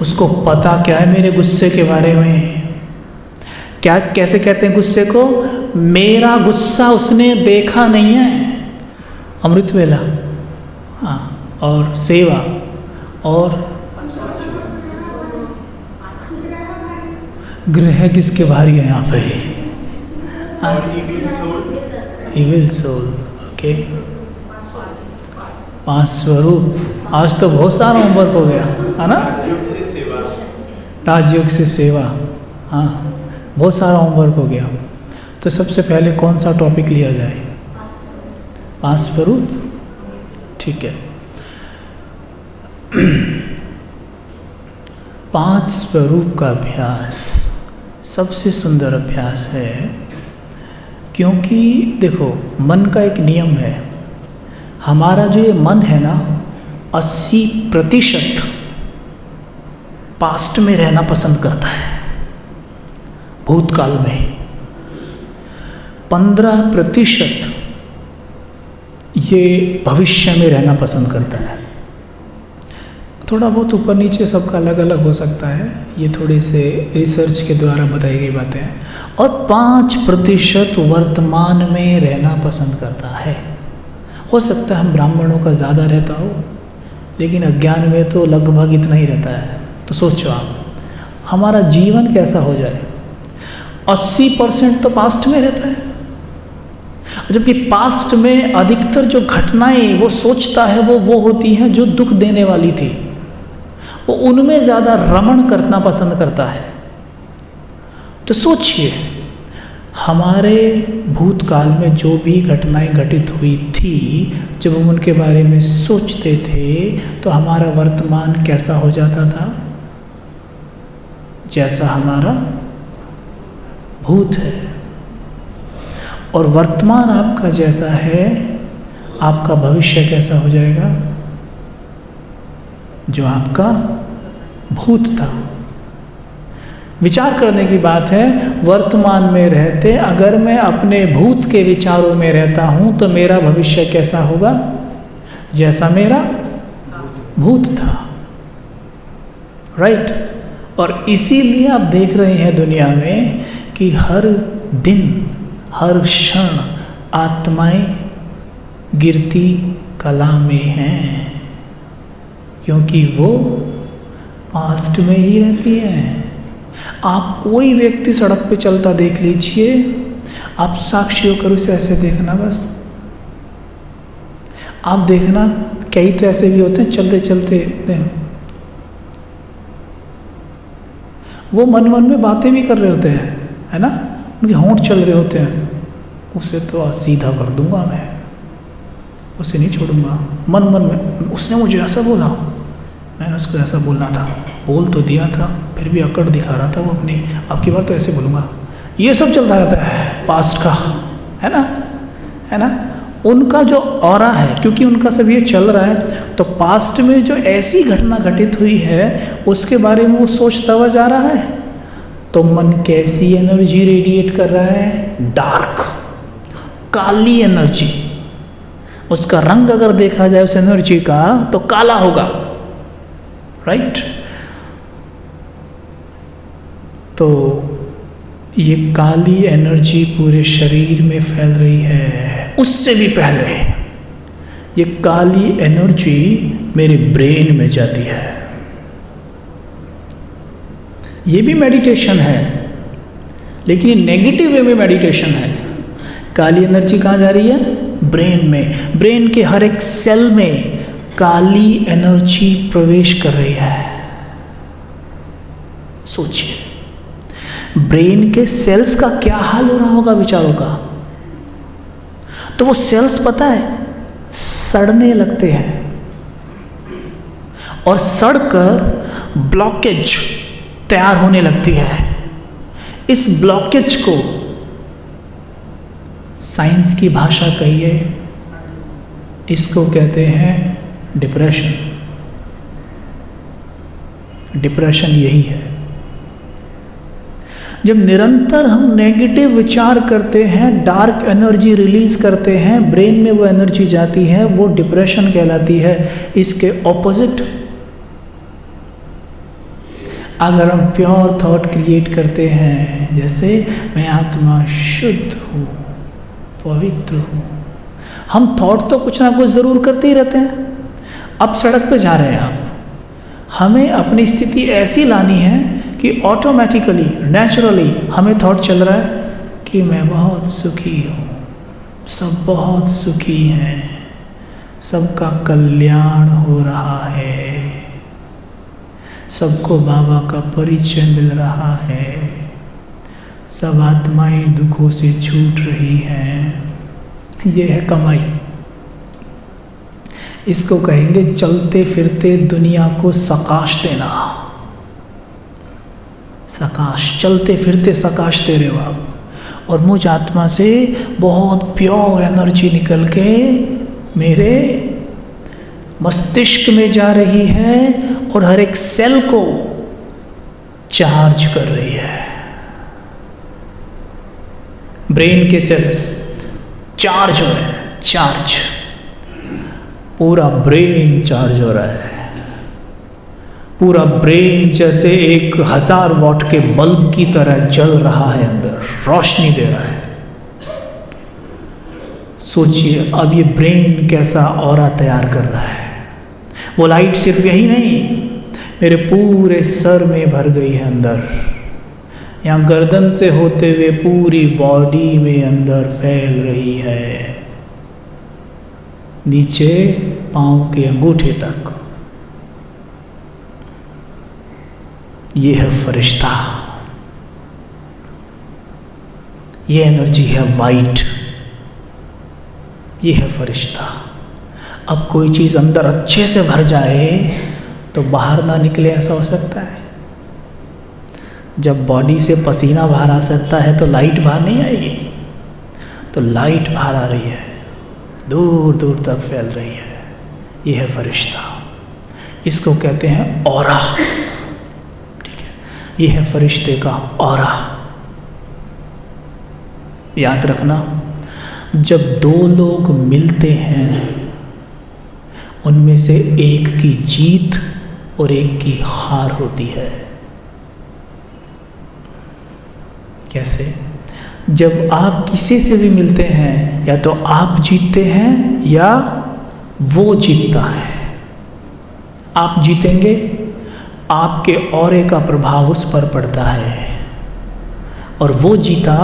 उसको पता क्या है मेरे गुस्से के बारे में। क्या कैसे कहते हैं गुस्से को? मेरा गुस्सा उसने देखा नहीं है। अमृत वेला, हाँ, और सेवा, और ग्रह किसके भारी है यहाँ पे? Evil soul. ओके, 5 स्वरूप। आज तो बहुत सारा होमवर्क हो गया है ना? राजयोग से सेवा, हाँ, बहुत सारा होमवर्क हो गया। तो सबसे पहले कौन सा टॉपिक लिया जाए? 5 स्वरूप, ठीक है। 5 स्वरूप का अभ्यास सबसे सुंदर अभ्यास है, क्योंकि देखो मन का एक नियम है। हमारा जो ये मन है ना, 80% पास्ट में रहना पसंद करता है, भूतकाल में। 15% ये भविष्य में रहना पसंद करता है। थोड़ा बहुत ऊपर नीचे सबका अलग अलग हो सकता है, ये थोड़े से रिसर्च के द्वारा बताई गई बातें हैं। और 5% वर्तमान में रहना पसंद करता है। हो सकता है हम ब्राह्मणों का ज़्यादा रहता हो, लेकिन अज्ञान में तो लगभग इतना ही रहता है। तो सोचो आप, हमारा जीवन कैसा हो जाए? 80% तो पास्ट में रहता है, जबकि पास्ट में अधिकतर जो घटनाएं वो सोचता है वो होती हैं जो दुख देने वाली थी। वो उनमें ज़्यादा रमण करना पसंद करता है। तो सोचिए, हमारे भूतकाल में जो भी घटनाएं घटित हुई थी, जब हम उनके बारे में सोचते थे तो हमारा वर्तमान कैसा हो जाता था? जैसा हमारा भूत है। और वर्तमान आपका जैसा है, आपका भविष्य कैसा हो जाएगा? जो आपका भूत था। विचार करने की बात है, वर्तमान में रहते अगर मैं अपने भूत के विचारों में रहता हूँ तो मेरा भविष्य कैसा होगा? जैसा मेरा भूत था, राइट। और इसीलिए आप देख रहे हैं दुनिया में कि हर दिन हर क्षण आत्माएं गिरती कला में हैं, क्योंकि वो पास्ट में ही रहती हैं। आप कोई व्यक्ति सड़क पे चलता देख लीजिए, आप साक्षी होकर उसे ऐसे देखना बस। आप देखना, कई तो ऐसे भी होते हैं चलते चलते वो मन मन में बातें भी कर रहे होते हैं, है ना, उनके होंठ चल रहे होते हैं। उसे तो आज सीधा कर दूंगा मैं, उसे नहीं छोड़ूंगा। मन मन में उसने मुझे ऐसा बोला, मैंने उसको ऐसा बोलना था, बोल तो दिया था, फिर भी अकड़ दिखा रहा था वो अपनी, अब की बार तो ऐसे बोलूँगा। ये सब चलता रहता है पास्ट का, है ना, है ना। उनका जो ऑरा है, क्योंकि उनका सब ये चल रहा है, तो पास्ट में जो ऐसी घटना घटित हुई है उसके बारे में वो सोचता हुआ जा रहा है। तो मन कैसी एनर्जी रेडिएट कर रहा है? डार्क, काली एनर्जी। उसका रंग अगर देखा जाए उस एनर्जी का तो काला होगा, राइट। तो ये काली एनर्जी पूरे शरीर में फैल रही है। उससे भी पहले ये काली एनर्जी मेरे ब्रेन में जाती है। ये भी मेडिटेशन है, लेकिन ये नेगेटिव वे में मेडिटेशन है। काली एनर्जी कहाँ जा रही है? ब्रेन में। ब्रेन के हर एक सेल में काली एनर्जी प्रवेश कर रही है। सोचिए, ब्रेन के सेल्स का क्या हाल हो रहा होगा विचारों का। तो वो सेल्स पता है सड़ने लगते हैं, और सड़कर ब्लॉकेज तैयार होने लगती है। इस ब्लॉकेज को साइंस की भाषा कहिए, इसको कहते हैं डिप्रेशन। डिप्रेशन यही है। जब निरंतर हम नेगेटिव विचार करते हैं, डार्क एनर्जी रिलीज करते हैं, ब्रेन में वो एनर्जी जाती है, वो डिप्रेशन कहलाती है। इसके ऑपोजिट अगर हम प्योर थॉट क्रिएट करते हैं, जैसे मैं आत्मा शुद्ध हूँ, पवित्र हूँ, हम थॉट तो कुछ ना कुछ ज़रूर करते ही रहते हैं। अब सड़क पे जा रहे हैं आप, हमें अपनी स्थिति ऐसी लानी है कि ऑटोमेटिकली, नेचुरली हमें थॉट चल रहा है कि मैं बहुत सुखी हूँ, सब बहुत सुखी हैं, सबका कल्याण हो रहा है, सबको बाबा का परिचय मिल रहा है, सब आत्माएं दुखों से छूट रही हैं। ये है कमाई। इसको कहेंगे चलते फिरते दुनिया को सकाश देना। सकाश, चलते फिरते सकाश दे रहे हो आप, और मुझ आत्मा से बहुत प्योर एनर्जी निकल के मेरे मस्तिष्क में जा रही है और हर एक सेल को चार्ज कर रही है। ब्रेन के सेल्स चार्ज हो रहे हैं, चार्ज, पूरा ब्रेन चार्ज हो रहा है। पूरा ब्रेन जैसे 1000 वॉट के बल्ब की तरह जल रहा है, अंदर रोशनी दे रहा है। सोचिए अब ये ब्रेन कैसा ऑरा तैयार कर रहा है। वो लाइट सिर्फ यही नहीं, मेरे पूरे सर में भर गई है अंदर, यहाँ गर्दन से होते हुए पूरी बॉडी में अंदर फैल रही है, नीचे पांव के अंगूठे तक। ये है फरिश्ता, ये एनर्जी है वाइट, ये है फरिश्ता। अब कोई चीज़ अंदर अच्छे से भर जाए तो बाहर ना निकले, ऐसा हो सकता है? जब बॉडी से पसीना बाहर आ सकता है तो लाइट बाहर नहीं आएगी, तो लाइट बाहर आ रही है, दूर दूर तक फैल रही है। ये है फरिश्ता, इसको कहते हैं ऑरा। ठीक है, ये है फरिश्ते का ऑरा। याद रखना, जब दो लोग मिलते हैं उनमें से एक की जीत और एक की हार होती है। कैसे? जब आप किसी से भी मिलते हैं, या तो आप जीतते हैं या वो जीतता है। आप जीतेंगे, आपके ऑरे का प्रभाव उस पर पड़ता है, और वो जीता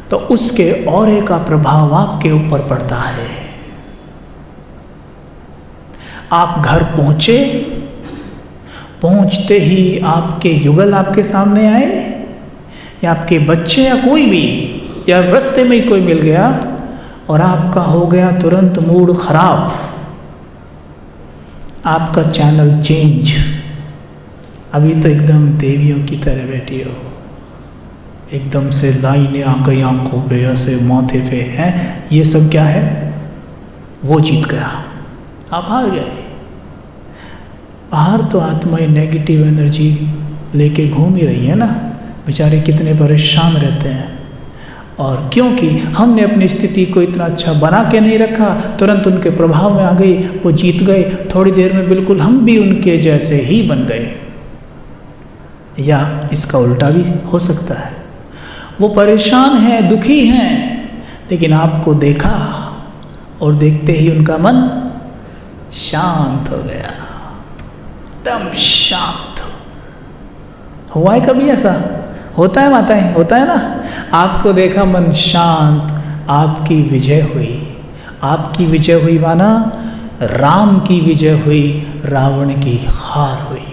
तो उसके ऑरे का प्रभाव आपके ऊपर पड़ता है। आप घर पहुंचे, पहुंचते ही आपके युगल आपके सामने आए, या आपके बच्चे या कोई भी, या रास्ते में ही कोई मिल गया और आपका हो गया तुरंत मूड खराब, आपका चैनल चेंज। अभी तो एकदम देवियों की तरह बैठी हो, एकदम से लाइनें आ गई आंखों पे, ऐसे माथे पे हैं, ये सब क्या है? वो जीत गया, आप हार गए। बाहर तो आत्माएं नेगेटिव एनर्जी लेके घूम ही रही है ना, बेचारे कितने परेशान रहते हैं। और क्योंकि हमने अपनी स्थिति को इतना अच्छा बना के नहीं रखा, तुरंत उनके प्रभाव में आ गई, वो जीत गए। थोड़ी देर में बिल्कुल हम भी उनके जैसे ही बन गए। या इसका उल्टा भी हो सकता है, वो परेशान हैं, दुखी हैं, लेकिन आपको देखा और देखते ही उनका मन शांत हो गया, एकदम शांत। हुआ है कभी ऐसा? होता है माताएं, होता है ना? आपको देखा, मन शांत, आपकी विजय हुई। आपकी विजय हुई माना राम की विजय हुई, रावण की हार हुई।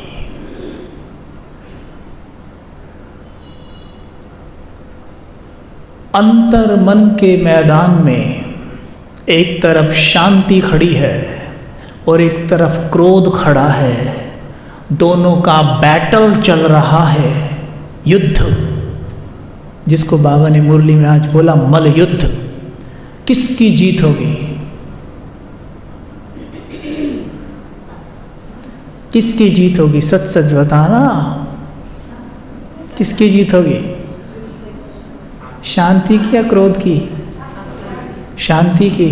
अंतर मन के मैदान में एक तरफ शांति खड़ी है और एक तरफ क्रोध खड़ा है। दोनों का बैटल चल रहा है, युद्ध, जिसको बाबा ने मुरली में आज बोला मल युद्ध। किसकी जीत होगी? किसकी जीत होगी? सच सच बताना, किसकी जीत होगी? शांति की या क्रोध की? शांति की,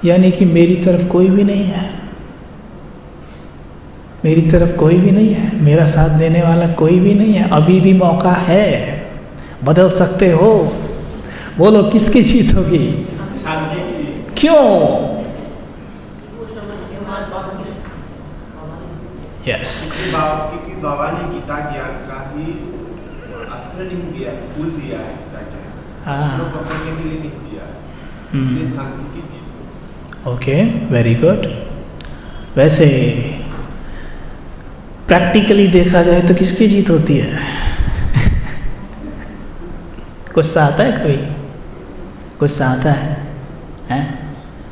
यानी कि मेरी तरफ कोई भी नहीं है, मेरी तरफ कोई भी नहीं है, मेरा साथ देने वाला कोई भी नहीं है। अभी भी मौका है, बदल सकते हो। बोलो किसकी जीत होगी? क्यों? यस, क्योंकि बाबा ने गीता ज्ञान का ही अस्त्र नहीं दिया, फूल दिया है। पकड़ने के लिए नहीं दिया, इसलिए शांति की जीत। Okay, very good. वैसे प्रैक्टिकली देखा जाए तो किसकी जीत होती है? गुस्सा आता है कभी? गुस्सा आता है, हैं?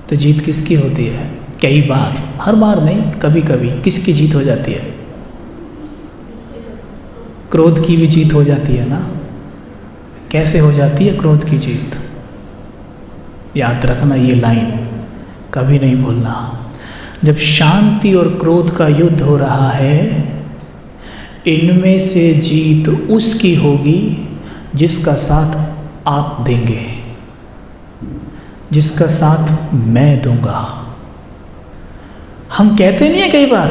तो जीत किसकी होती है? कई बार, हर बार नहीं, कभी कभी किसकी जीत हो जाती है? क्रोध की भी जीत हो जाती है ना। कैसे हो जाती है क्रोध की जीत? याद रखना ये लाइन, कभी नहीं भूलना। जब शांति और क्रोध का युद्ध हो रहा है, इनमें से जीत उसकी होगी जिसका साथ आप देंगे, जिसका साथ मैं दूंगा। हम कहते नहीं है कई बार,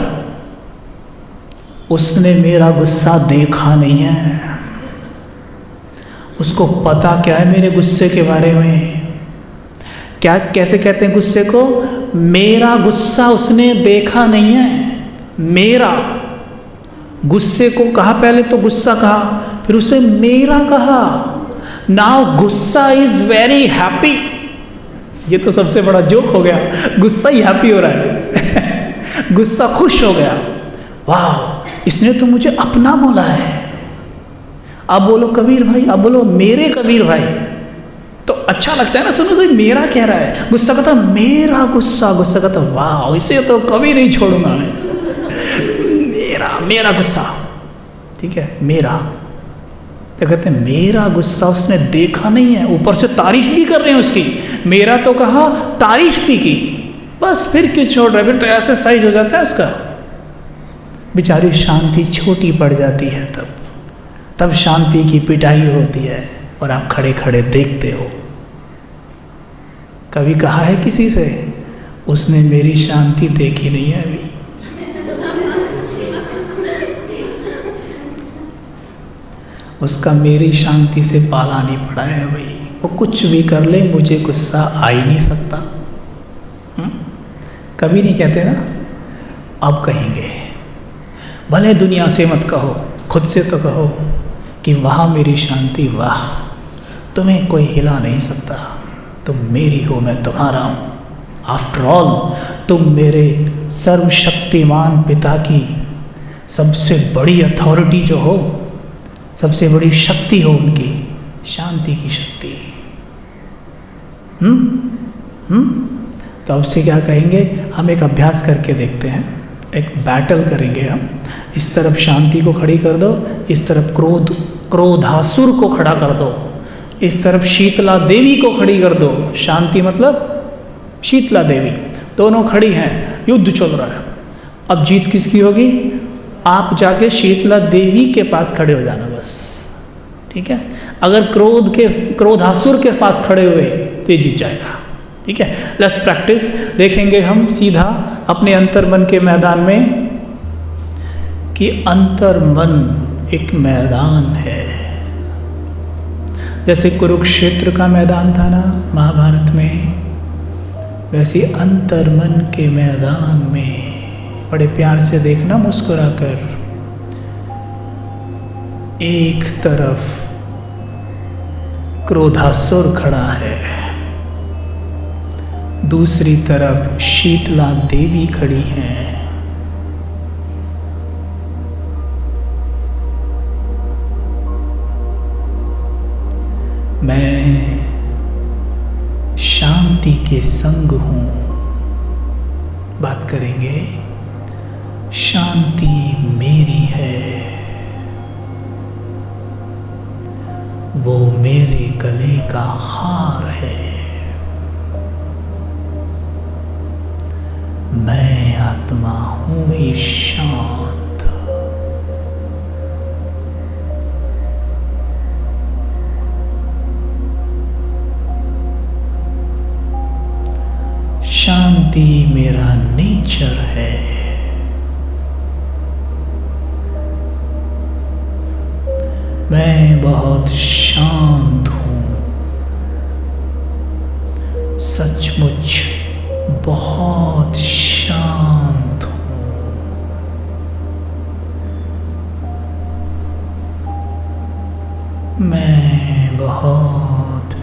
उसने मेरा गुस्सा देखा नहीं है, उसको पता क्या है मेरे गुस्से के बारे में। क्या कैसे कहते हैं गुस्से को? मेरा गुस्सा उसने देखा नहीं है। मेरा गुस्से को कहा, पहले तो गुस्सा कहा, फिर उसे मेरा कहा। नाउ गुस्सा इज वेरी हैप्पी। ये तो सबसे बड़ा जोक हो गया, गुस्सा ही हैप्पी हो रहा है। गुस्सा खुश हो गया, वाह इसने तो मुझे अपना बोला है। अब बोलो कबीर भाई, अब बोलो मेरे कबीर भाई, तो अच्छा लगता है ना सुनो, कोई मेरा कह रहा है। गुस्सा कहता मेरा गुस्सा, गुस्सा कहता वाह इसे तो कभी नहीं छोड़ूंगा मैं। मेरा गुस्सा, ठीक है, मेरा। तो कहते हैं मेरा गुस्सा उसने देखा नहीं है, ऊपर से तारीफ भी कर रहे हैं उसकी। मेरा तो कहा, तारीफ भी की, बस फिर क्यों छोड़ रहे? फिर तो ऐसे साइज हो जाता है उसका। बेचारी शांति छोटी पड़ जाती है, तब शांति की पिटाई होती है और आप खड़े खड़े देखते हो। कभी कहा है किसी से, उसने मेरी शांति देखी नहीं है अभी। उसका मेरी शांति से पाला नहीं पड़ा है भाई। वो कुछ भी कर ले, मुझे गुस्सा आ ही नहीं सकता। कभी नहीं कहते ना, अब कहेंगे। भले दुनिया से मत कहो, खुद से तो कहो कि वाह मेरी शांति, वाह तुम्हें कोई हिला नहीं सकता, तुम मेरी हो, मैं तुम्हारा हूँ। आफ्टर ऑल तुम मेरे सर्वशक्तिमान पिता की सबसे बड़ी अथॉरिटी जो हो, सबसे बड़ी शक्ति हो उनकी, शांति की शक्ति। तो अब से क्या कहेंगे, हम एक अभ्यास करके देखते हैं, एक बैटल करेंगे हम। इस तरफ शांति को खड़ी कर दो, इस तरफ क्रोधासुर को खड़ा कर दो, इस तरफ शीतला देवी को खड़ी कर दो। शांति मतलब शीतला देवी, दोनों खड़ी हैं, युद्ध चल रहा है। अब जीत किसकी होगी? आप जाके शीतला देवी के पास खड़े हो जाना बस, ठीक है। अगर क्रोधासुर के पास खड़े हुए तो ये जीत जाएगा, ठीक है। Let's practice. देखेंगे हम सीधा अपने अंतर्मन के मैदान में कि अंतर्मन एक मैदान है। जैसे कुरुक्षेत्र का मैदान था ना महाभारत में, वैसे अंतर्मन के मैदान में बड़े प्यार से देखना मुस्कुराकर, एक तरफ क्रोधासुर खड़ा है, दूसरी तरफ शीतला देवी खड़ी हैं। मैं शांति के संग हूँ। बात करेंगे, शांति मेरी है, वो मेरे गले का हार है। मैं आत्मा हूँ ही शांत। शांति मेरा नेचर है। मैं बहुत शांत हूँ, सचमुच बहुत शांत हूँ। मैं बहुत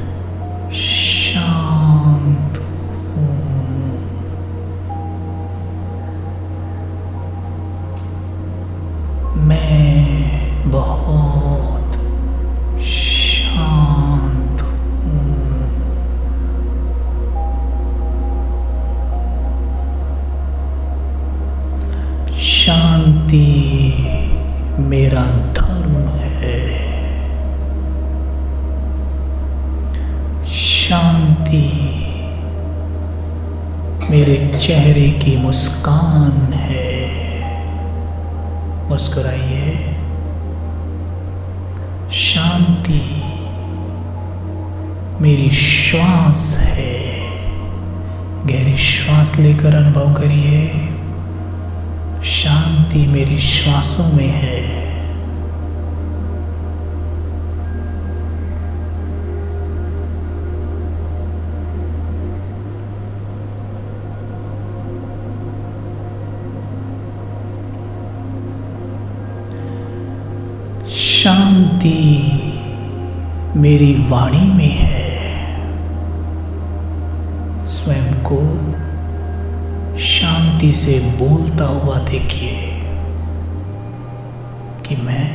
शांत हूँ। मैं बहुत शांत हूँ। शांति मेरा धर्म है। शांति मेरे चेहरे की मुस्कान है। मुस्कुराइए। शांति मेरी श्वास है। गहरी श्वास लेकर अनुभव करिए। शांति मेरी श्वासों में है। शांति मेरी वाणी में है। स्वयं को शांति से बोलता हुआ देखिए कि मैं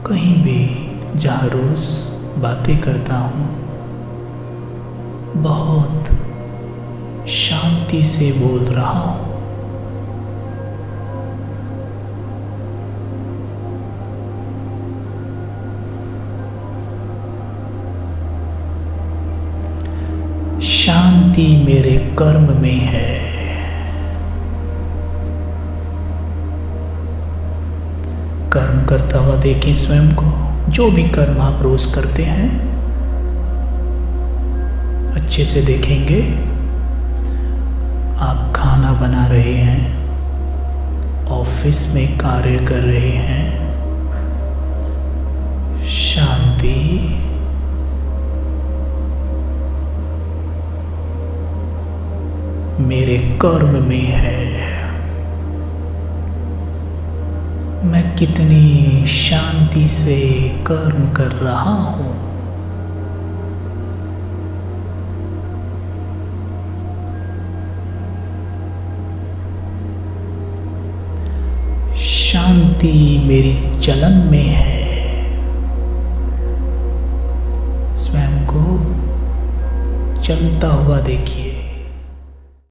कहीं भी जहाँ रोज बातें करता हूँ बहुत शांति से बोल रहा हूँ। शांति मेरे कर्म में है। कर्म करता हुआ देखें स्वयं को। जो भी कर्म आप रोज करते हैं अच्छे से देखेंगे। आप खाना बना रहे हैं, ऑफिस में कार्य कर रहे हैं। शांति मेरे कर्म में है। मैं कितनी शांति से कर्म कर रहा हूँ। शांति मेरी चलन में है। स्वयं को चलता हुआ देखिए।